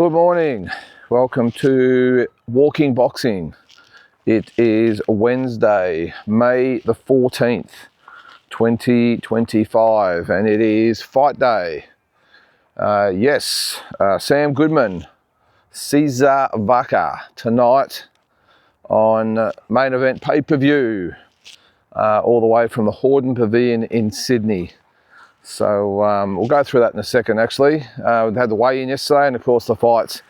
Good morning. Welcome to Walking Boxing. It is Wednesday, May the 14th, 2025, and it is fight day. Sam Goodman, Cesar Vaca tonight on main event pay-per-view, all the way from the Hordern Pavilion in Sydney. So we'll go through that in a second actually. We had the weigh-in yesterday and of course the fights,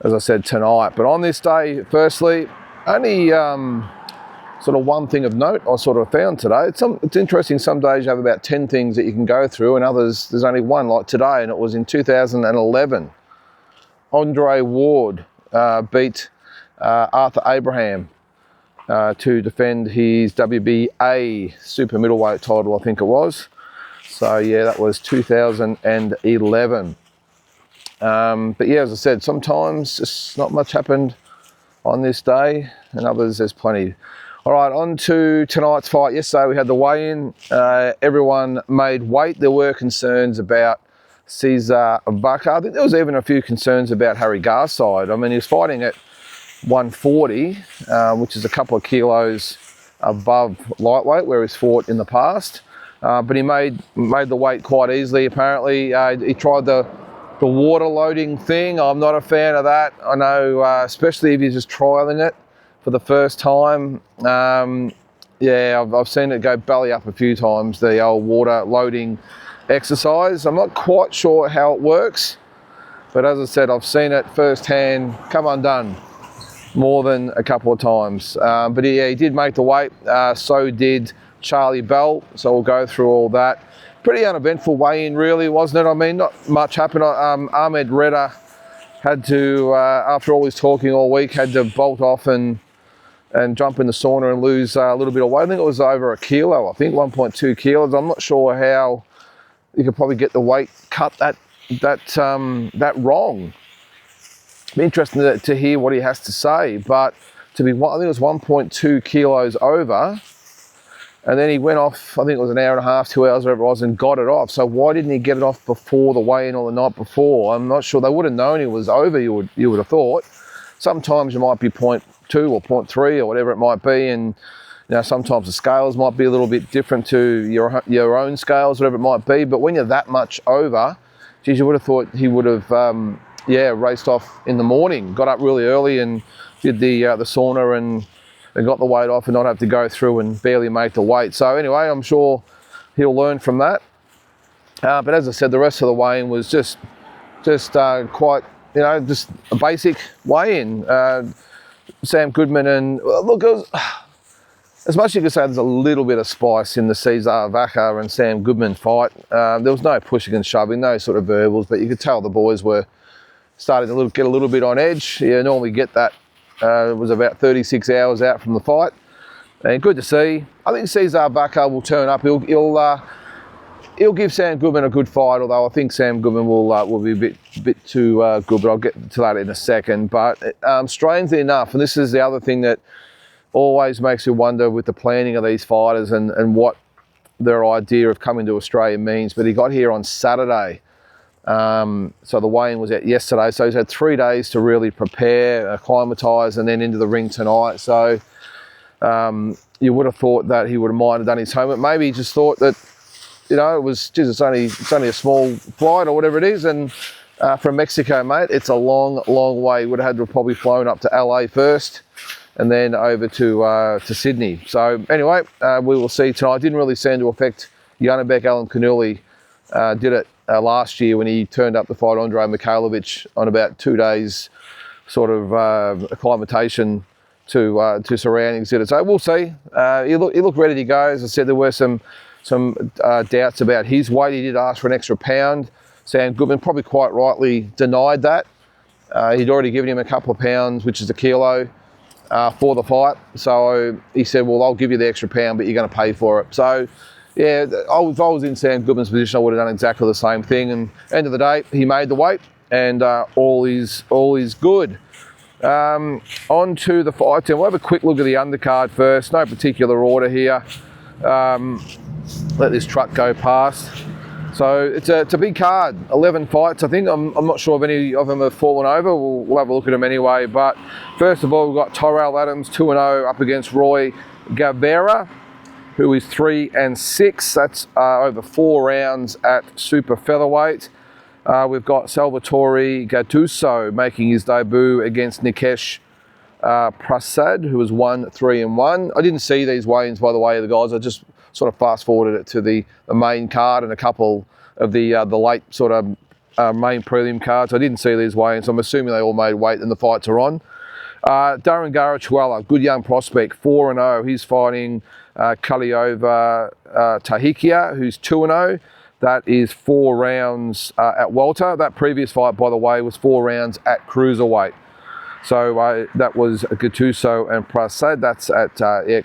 as I said, tonight. But on this day, firstly, only sort of one thing of note I sort of found today. It's interesting, some days you have about 10 things that you can go through and others there's only one, like today, and it was in 2011. Andre Ward beat Arthur Abraham to defend his WBA super middleweight title, I think it was. So yeah, that was 2011. But yeah, as I said, sometimes just not much happened on this day, and others there's plenty. All right, on to tonight's fight. Yesterday we had the weigh-in. Everyone made weight. There were concerns about Cesar Vaca. I think there was even a few concerns about Harry Garside. I mean, he was fighting at 140, which is a couple of kilos above lightweight where he's fought in the past. But he made the weight quite easily, apparently. He tried the water loading thing. I'm not a fan of that. I know, especially if you're just trialing it for the first time. I've seen it go belly up a few times, the old water loading exercise. I'm not quite sure how it works, but as I said, I've seen it firsthand come undone more than a couple of times. But he did make the weight, so did Charlie Bell, so we'll go through all that. Pretty uneventful weigh-in really, wasn't it? I mean, not much happened. Ahmed Reda had to, after all his talking all week, had to bolt off and jump in the sauna and lose a little bit of weight. I think it was over a kilo, 1.2 kilos. I'm not sure how you could probably get the weight cut that wrong. Be interesting to hear what he has to say, but I think it was 1.2 kilos over. And then he went off, I think it was an hour and a half, 2 hours, whatever it was, and got it off. So why didn't he get it off before the weigh-in or the night before? I'm not sure. They would have known he was over, you would have thought. Sometimes you might be 0.2 or 0.3 or whatever it might be, and sometimes the scales might be a little bit different to your own scales, whatever it might be. But when you're that much over, geez, you would have thought he would have raced off in the morning, got up really early and did the sauna and got the weight off and not have to go through and barely make the weight. So anyway, I'm sure he'll learn from that. But as I said, the rest of the weigh-in was just quite, just a basic weigh-in. Sam Goodman and, look, it was, as much as you could say there's a little bit of spice in the Cesar Vaca and Sam Goodman fight. There was no pushing and shoving, no sort of verbals, but you could tell the boys were starting to get a little bit on edge. You normally get that. It was about 36 hours out from the fight, and good to see. I think Cesar Vaca will turn up. He'll give Sam Goodman a good fight, although I think Sam Goodman will be a bit too good. But I'll get to that in a second. But strangely enough, and this is the other thing that always makes you wonder with the planning of these fighters and what their idea of coming to Australia means. But he got here on Saturday. So the weigh-in was out yesterday, so he's had 3 days to really prepare, acclimatise, and then into the ring tonight. So you would have thought that he would have minded done his homework. Maybe he just thought that, it was, it's only a small flight or whatever it is, and from Mexico, mate, it's a long, long way. He would have had to have probably flown up to LA first, and then over to Sydney. So anyway, we will see tonight. It didn't really seem to affect Janibek Alimkhanuly. Did it last year when he turned up to fight Andre Mikhailovich on about 2 days sort of acclimatation to surroundings. So we'll see. He looked ready to go. As I said, there were some doubts about his weight. He did ask for an extra pound. Sam Goodman probably quite rightly denied that. He'd already given him a couple of pounds, which is a kilo, for the fight. So he said, well, I'll give you the extra pound, but you're going to pay for it. So yeah, if I was in Sam Goodman's position, I would have done exactly the same thing. And end of the day, he made the weight, and all is good. On to the fight team. We'll have a quick look at the undercard first. No particular order here. Let this truck go past. So it's a big card, 11 fights I think. I'm not sure if any of them have fallen over. We'll have a look at them anyway. But first of all, we've got Tyrell Adams, 2-0 up against Roy Gavera, who is 3-6. That's over 4 rounds at super featherweight. We've got Salvatore Gattuso making his debut against Nikesh Prasad, who was 1-3-1. I didn't see these weigh-ins, by the way, of the guys. I just sort of fast forwarded it to the main card and a couple of the late sort of main prelim cards. I didn't see these weigh-ins. I'm assuming they all made weight and the fights are on. Darren Garachuela, good young prospect, 4-0. He's fighting Kaliova Tahikia, who's 2-0. That is 4 rounds at welter. That previous fight, by the way, was 4 rounds at cruiserweight. So that was Gattuso and Prasad. That's at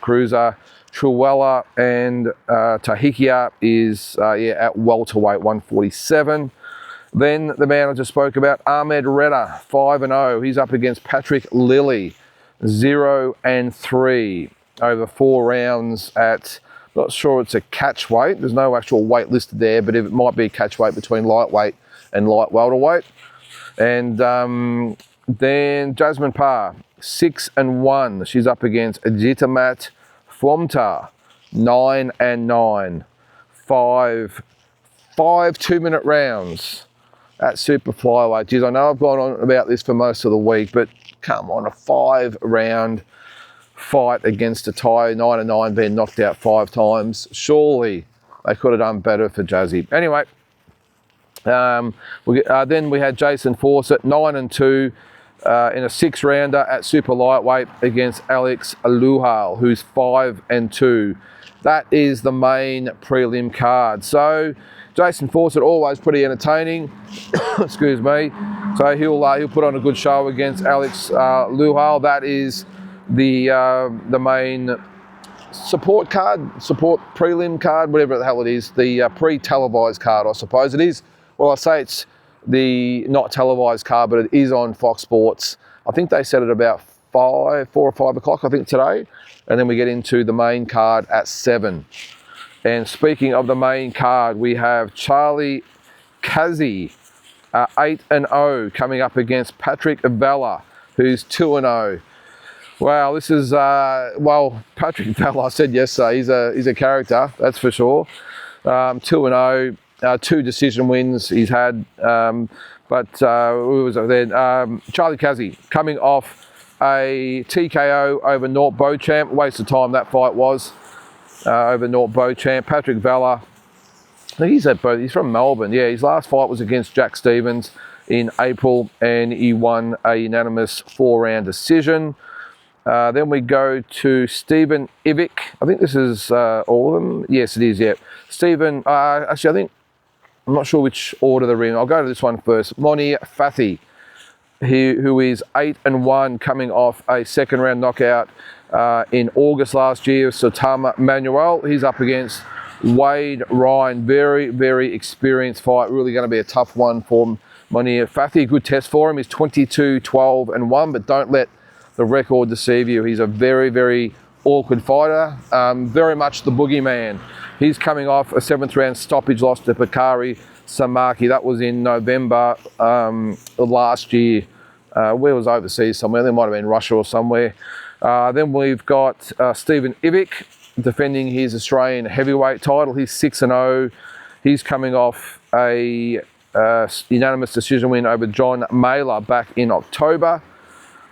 cruiser. Truella and Tahikia is at welterweight, 147. Then the man I just spoke about, Ahmed Reda, 5-0. He's up against Patrick Lilly, 0-3 over 4 rounds at, not sure it's a catch weight. There's no actual weight listed there, but it might be a catch weight between lightweight and light welterweight. And then Jasmine Parr, 6-1. She's up against Ajitamat Flomtar, 9-9. 5 2-minute rounds at super flyweight. Geez, I know I've gone on about this for most of the week, but come on, a 5-round fight against a Thai, 9-9, being knocked out 5 times. Surely they could have done better for Jazzy. Anyway, then we had Jason Fawcett, 9-2. In a 6-rounder at super lightweight against Alex Aluhal, who's 5-2. That is the main prelim card. So Jason Fawcett, always pretty entertaining. Excuse me. So he'll put on a good show against Alex Aluhal. That is the main support prelim card, whatever the hell it is. The pre-televised card, I suppose it is. Well, I say it's the not televised card, but it is on Fox Sports. I think they set it about 4 or 5 o'clock, I think, today. And then we get into the main card at 7. And speaking of the main card, we have Charlie Kazi, 8-0, coming up against Patrick Vella, who's 2-0. Wow, this is, Patrick Vella, I said yesterday, he's a character, that's for sure. 2-0. 2 decision wins he's had, who was then? Charlie Kazi coming off a TKO over Nort Beauchamp. Waste of time that fight was over Nort Beauchamp. Patrick Vella, I think he's from Melbourne. Yeah, his last fight was against Jack Stevens in April, and he won a unanimous 4-round decision. Then we go to Stephen Ivic. I think this is all of them. Yes, it is. Yeah, Stephen. Actually, I think. I'm not sure which order they're in. I'll go to this one first. Moni Fathi, who is 8-1, coming off a 2nd-round knockout in August last year. Sotama Manuel. He's up against Wade Ryan. Very, very experienced fight. Really going to be a tough one for Moni Fathi. Good test for him. He's 22-12-1, but don't let the record deceive you. He's a very, very awkward fighter. Very much the boogeyman. He's coming off a 7th-round stoppage loss to Bakari Samaki. That was in November last year. Where was overseas somewhere? There might have been Russia or somewhere. Then we've got Stephen Ivic defending his Australian heavyweight title. He's 6-0. He's coming off a unanimous decision win over John Mailer back in October.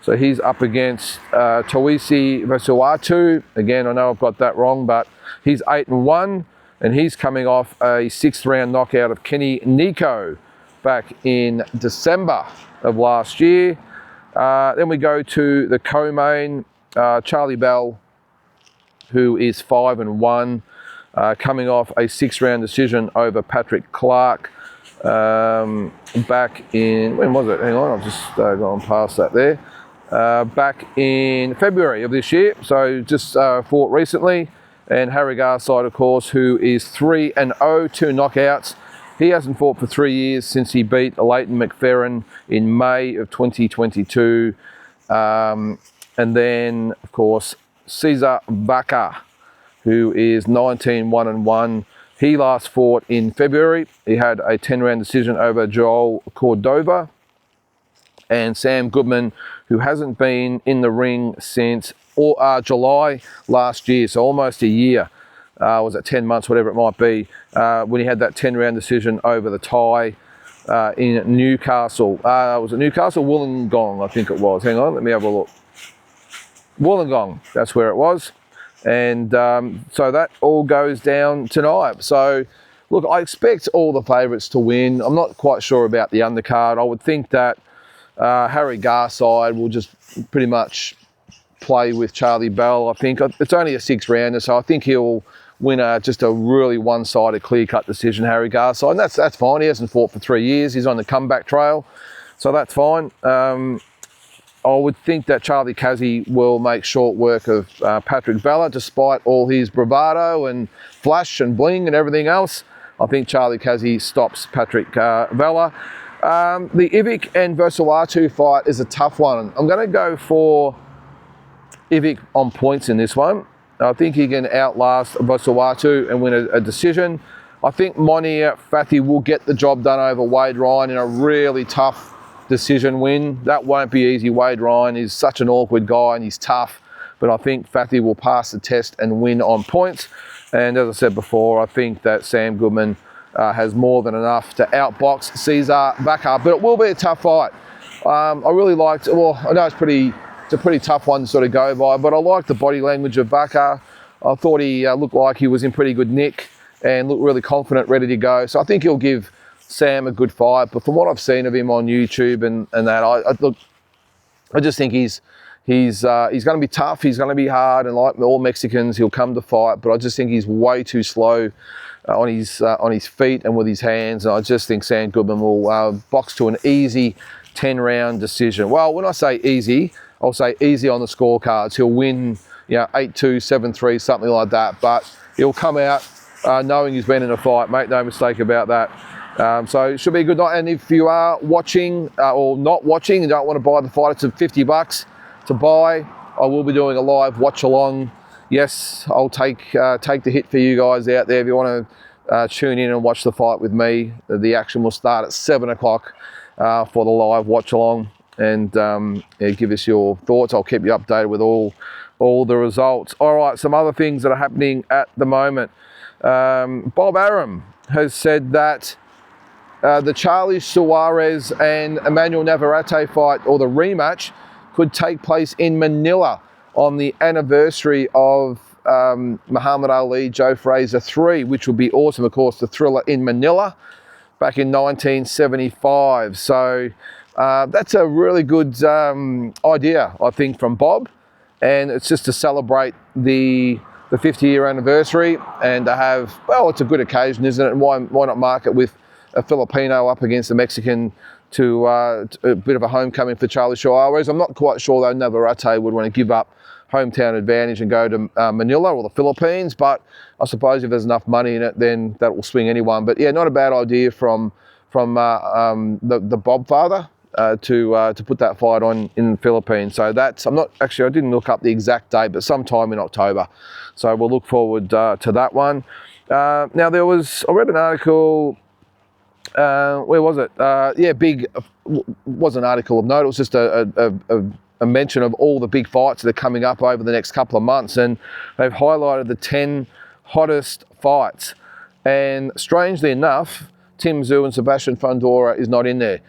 So he's up against Toisi Vasuatu. Again, I know I've got that wrong, but he's 8-1, and he's coming off a 6th-round knockout of Kenny Nico back in December of last year. Then we go to the co-main, Charlie Bell, who is 5-1, coming off a 6-round decision over Patrick Clark back in, when was it? Hang on, I've just gone past that there. Back in February of this year, so just fought recently. And Harry Garside, of course, who is 3-0, 2 knockouts. He hasn't fought for 3 years since he beat Leighton McFerrin in May of 2022. And then, of course, Cesar Vaca, who is 19-1-1. He last fought in February. He had a 10-round decision over Joel Cordova. And Sam Goodman, who hasn't been in the ring since July last year, so almost a year. Was it 10 months, whatever it might be, when he had that 10-round decision over the Thai in Newcastle. Was it Newcastle? Wollongong, I think it was. Hang on, let me have a look. Wollongong, that's where it was. And so that all goes down tonight. So, look, I expect all the favourites to win. I'm not quite sure about the undercard. I would think that Harry Garside will just pretty much play with Charlie Bell. I think it's only a 6-rounder, so I think he'll win just a really one-sided, clear-cut decision, Harry Garside. And that's fine. He hasn't fought for 3 years. He's on the comeback trail, so that's fine. I would think that Charlie Kazzy will make short work of Patrick Vella, despite all his bravado and flash and bling and everything else. I think Charlie Kazzy stops Patrick Vella. The Ivic and Vanuatu fight is a tough one. I'm going to go for Ivic on points in this one. I think he can outlast Vanuatu and win a decision. I think Mounir Fathi will get the job done over Wade Ryan in a really tough decision win. That won't be easy. Wade Ryan is such an awkward guy and he's tough, but I think Fathi will pass the test and win on points. And as I said before, I think that Sam Goodman has more than enough to outbox Cesar Vacca, but it will be a tough fight. I really liked, well, I know it's a pretty tough one to sort of go by, but I liked the body language of Vacca. I thought he looked like he was in pretty good nick and looked really confident, ready to go. So I think he'll give Sam a good fight. But from what I've seen of him on YouTube and that, I just think he's going to be tough. He's going to be hard, and like all Mexicans, he'll come to fight. But I just think he's way too slow on his feet and with his hands. And I just think Sam Goodman will box to an easy 10-round decision. Well, when I say easy, I'll say easy on the scorecards. He'll win, 8-2, 7-3, something like that. But he'll come out knowing he's been in a fight. Make no mistake about that. So it should be a good night. And if you are watching or not watching and don't want to buy the fight, it's $50 to buy. I will be doing a live watch along. Yes, I'll take the hit for you guys out there. If you want to tune in and watch the fight with me, the action will start at 7 o'clock for the live watch along. And give us your thoughts. I'll keep you updated with all the results. All right, some other things that are happening at the moment. Bob Arum has said that the Charlie Suarez and Emmanuel Navarrete fight, or the rematch, could take place in Manila on the anniversary of Muhammad Ali, Joe Frazier 3, which would be awesome. Of course, the Thriller in Manila back in 1975. So that's a really good idea, I think, from Bob. And it's just to celebrate the 50-year anniversary and to have, well, it's a good occasion, isn't it? And why not mark it with a Filipino up against a Mexican to a bit of a homecoming for Charlie Suarez. I'm not quite sure, though, Navarrete would want to give up hometown advantage and go to Manila or the Philippines, but I suppose if there's enough money in it, then that will swing anyone. But yeah, not a bad idea from the Bob father to put that fight on in the Philippines. So that's, I didn't look up the exact date, but sometime in October. So we'll look forward to that one. Now I read an article, where was it? Was an article of note. It was just a mention of all the big fights that are coming up over the next couple of months, and they've highlighted the 10 hottest fights. And strangely enough, Tim Tszyu and Sebastian Fundora is not in there.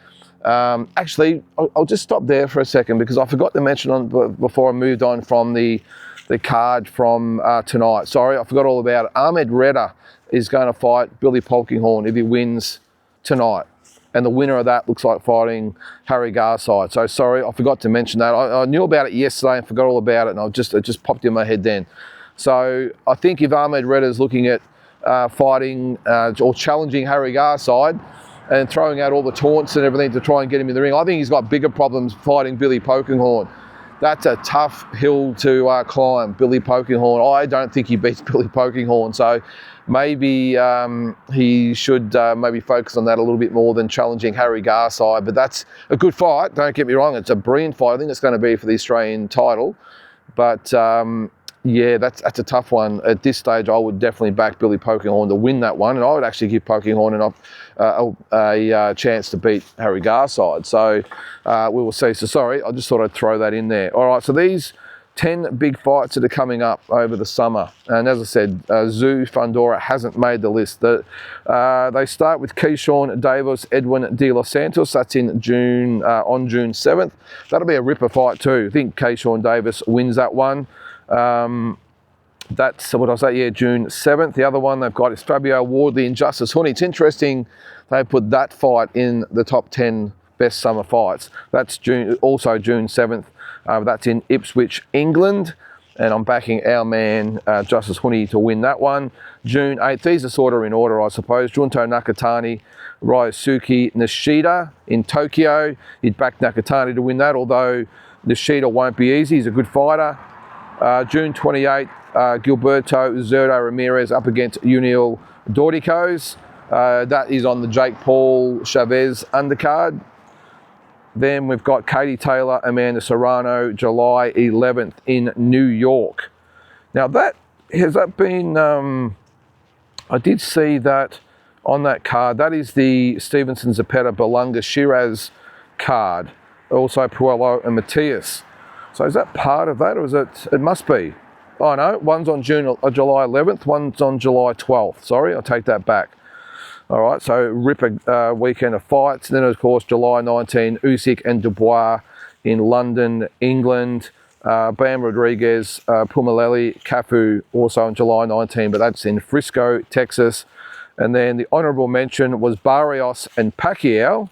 Actually, I'll just stop there for a second because I forgot to mention before I moved on from the card from tonight. Sorry, I forgot all about it. Ahmed Reda is going to fight Billy Polkinghorne if he wins tonight. And the winner of that looks like fighting Harry Garside. So sorry, I forgot to mention that. I knew about it yesterday and forgot all about it, and it just popped in my head then. So I think if Ahmed Reda is looking at fighting or challenging Harry Garside and throwing out all the taunts and everything to try and get him in the ring, I think he's got bigger problems fighting Billy Polkinghorne. That's a tough hill to climb, Billy Polkinghorne. I don't think he beats Billy Polkinghorne. So maybe he should maybe focus on that a little bit more than challenging Harry Garside. But that's a good fight, don't get me wrong. It's a brilliant fight. I think it's going to be for the Australian title. But Yeah, that's a tough one. At this stage, I would definitely back Billy Polkinghorne to win that one, and I would actually give Polkinghorne a chance to beat Harry Garside. So we will see. So sorry, I just thought I'd throw that in there. All right, so these 10 big fights that are coming up over the summer, and as I said, Tszyu Fundora hasn't made the list. They start with Keyshawn Davis, Edwin De Los Santos. That's in June, on June 7th. That'll be a ripper fight too. I think Keyshawn Davis wins that one. That's what I say, yeah, June 7th. The other one they've got is Fabio Wardley and Justice Honey. It's interesting they put that fight in the top 10 best summer fights. That's also June 7th. That's in Ipswich, England. And I'm backing our man, Justice Honey, to win that one. June 8th, these are sort of in order, I suppose. Junto Nakatani, Ryosuke Nishida in Tokyo. You'd back Nakatani to win that, although Nishida won't be easy. He's a good fighter. June 28th, Gilberto Zerdo Ramirez up against Unil Dorticos. That is on the Jake Paul Chavez undercard. Then we've got Katie Taylor, Amanda Serrano, July 11th in New York. Now has that been, I did see that on that card. That is the Stevenson Zapata Belunga Shiraz card. Also Puello and Matias. So is that part of that, or is it must be? Oh no, one's on July 11th, one's on July 12th. Sorry, I'll take that back. All right, so ripper weekend of fights. And then, of course, July 19, Usyk and Dubois in London, England. Bam Rodriguez, Pumaleli, Cafu also on July 19, but that's in Frisco, Texas. And then the honourable mention was Barrios and Pacquiao.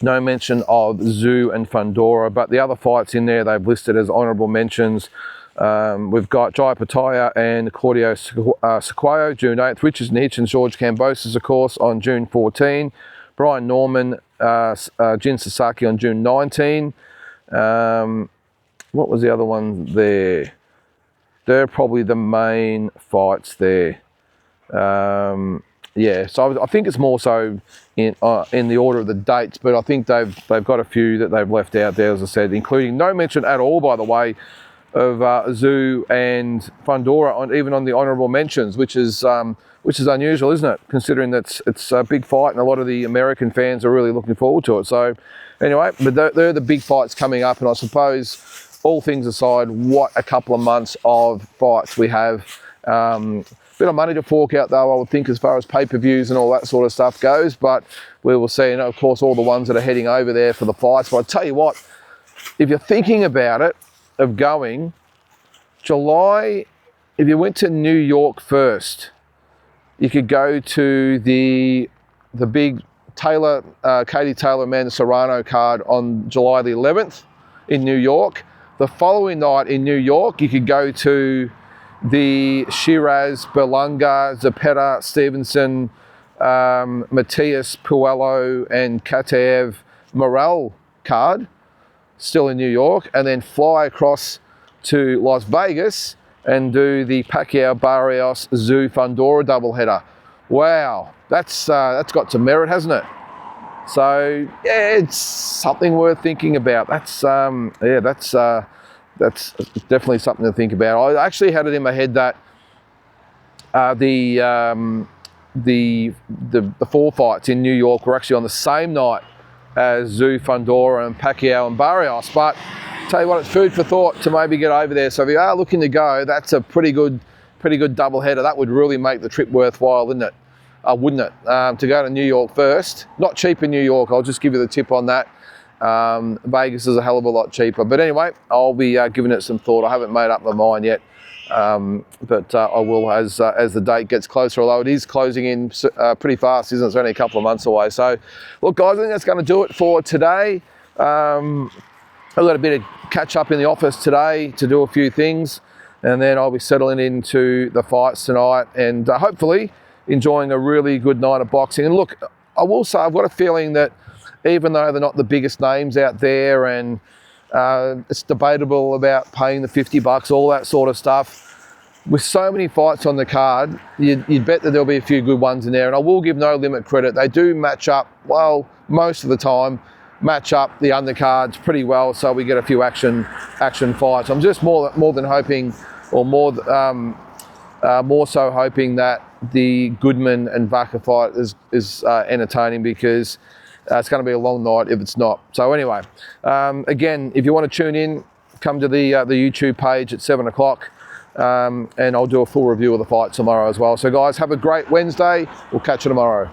No mention of Tszyu and Fundora, but the other fights in there they've listed as honourable mentions. We've got Jai Pataya and Claudio Sequoia, June 8th. Richard Nitch and George Kambosos, of course, on June 14. Brian Norman, Jin Sasaki on June 19. What was the other one there? They're probably the main fights there. Yeah, so I think it's more so in the order of the dates, but I think they've got a few that they've left out there, as I said, including no mention at all, by the way, of Tszyu and Fundora even on the honourable mentions, which is unusual, isn't it? Considering that it's a big fight and a lot of the American fans are really looking forward to it. So anyway, but they're the big fights coming up, and I suppose all things aside, what a couple of months of fights we have. Bit of money to fork out though, I would think, as far as pay-per-views and all that sort of stuff goes, but we will see. And of course, all the ones that are heading over there for the fights. But I tell you what, if you're thinking about it, of going, July, if you went to New York first, you could go to the big Katie Taylor, Amanda Serrano card on July the 11th in New York. The following night in New York, you could go to the Shiraz, Belunga, Zapata, Stevenson, Matias, Puello, and Kataev Morel card, still in New York, and then fly across to Las Vegas and do the Pacquiao Barrios Tszyu Fundora doubleheader. Wow, that's got some merit, hasn't it? So yeah, it's something worth thinking about. That's definitely something to think about. I actually had it in my head that the four fights in New York were actually on the same night as Tszyu, Fundora and Pacquiao and Barrios, but tell you what, it's food for thought to maybe get over there. So if you are looking to go, that's a pretty good double header. That would really make the trip worthwhile, wouldn't it? To go to New York first. Not cheap in New York, I'll just give you the tip on that. Vegas is a hell of a lot cheaper. But anyway, I'll be giving it some thought. I haven't made up my mind yet, but I will as the date gets closer, although it is closing in pretty fast, isn't it? It's only a couple of months away. So, look, guys, I think that's going to do it for today. I've got a bit of catch up in the office today to do a few things, and then I'll be settling into the fights tonight and hopefully enjoying a really good night of boxing. And look, I will say I've got a feeling that even though they're not the biggest names out there, and it's debatable about paying the $50, all that sort of stuff, with so many fights on the card, you'd bet that there'll be a few good ones in there. And I will give No Limit credit. They do match up well most of the time match up the undercards pretty well, so we get a few action fights. I'm just more than hoping, or more so hoping that the Goodman and Vaca fight is entertaining, because it's going to be a long night if it's not. So anyway, again, if you want to tune in, come to the YouTube page at 7 o'clock, and I'll do a full review of the fight tomorrow as well. So guys, have a great Wednesday. We'll catch you tomorrow.